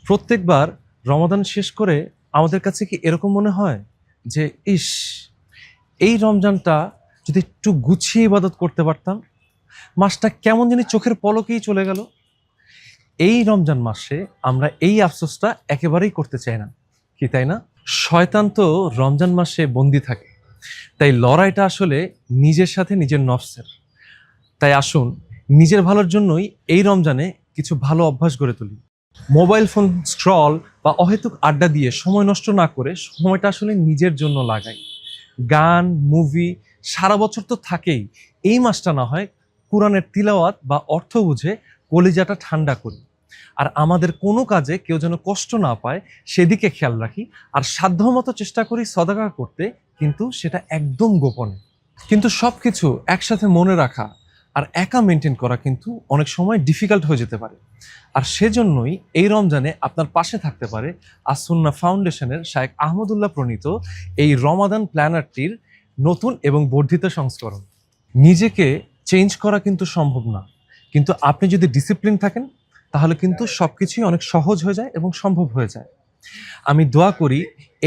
প্রত্যেকবার রমাদান শেষ করে আমাদের কাছে কি এরকম মনে হয় যে ইস, এই রমজানটা যদি একটু গুছিয়ে ইবাদত করতে পারতাম, মাসটা কেমন জানি চোখের পলকেই চলে গেল। এই রমজান মাসে আমরা এই আফসোসটা একেবারেই করতে চাই না, কি তাই না? শয়তান তো রমজান মাসে বন্দি থাকে, তাই লড়াইটা আসলে নিজের সাথে নিজের নফসের। তাই আসুন নিজের ভালোর জন্যই এই রমজানে কিছু ভালো অভ্যাস গড়ে তুলি। মোবাইল ফোন স্ক্রল বা অহেতুক আড্ডা দিয়ে সময় নষ্ট না করে সময়টা আসলে নিজের জন্য লাগাই। গান, মুভি সারা বছর তো থাকেই, এই মাসটা না হয় কোরআনের তিলাওয়াত বা অর্থ বুঝে কলিজাটা ঠান্ডা করি। আর আমাদের কোনো কাজে কেউ যেন কষ্ট না পায় সেদিকে খেয়াল রাখি। আর সাধ্যমতো চেষ্টা করি সদাকা করতে, কিন্তু সেটা একদম গোপনে। কিন্তু সব কিছু একসাথে মনে রাখা আর একা মেনটেন করা কিন্তু অনেক সময় ডিফিকাল্ট হয়ে যেতে পারে। আর সেজন্যই এই রমজানে আপনার পাশে থাকতে পারে আসুন্না ফাউন্ডেশনের শায়েখ আহমদুল্লাহ প্রণীত এই রমাদান প্ল্যানারটির নতুন এবং বর্ধিত সংস্করণ। নিজেকে চেঞ্জ করা কিন্তু সম্ভব না, কিন্তু আপনি যদি ডিসিপ্লিন থাকেন তাহলে কিন্তু সবকিছুই অনেক সহজ হয়ে যায় এবং সম্ভব হয়ে যায়। আমি দোয়া করি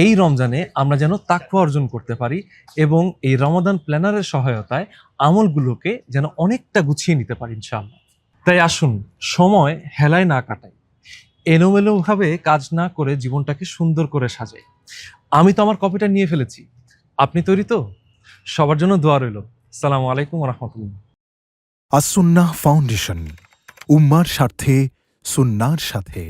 এই রমজানে আমরা যেন তাকওয়া অর্জন করতে পারি এবং এই রমাদান প্ল্যানারের সহায়তায় আমলগুলোকে যেন অনেকটা গুছিয়ে নিতে পারি ইনশাআল্লাহ। তাই আসুন সময় হেলায় না কাটাই, এলোমেলোভাবে কাজ না করে জীবনটাকে সুন্দর করে সাজাই। আমি তো আমার কপিটা নিয়ে ফেলেছি, আপনি তৈরি তো? সবার জন্য দোয়া রইল। আসসালামু আলাইকুম ওয়া রাহমাতুল্লাহ। আসুন্নাহ ফাউন্ডেশন, উম্মার স্বার্থে সুন্নাহর সাথে।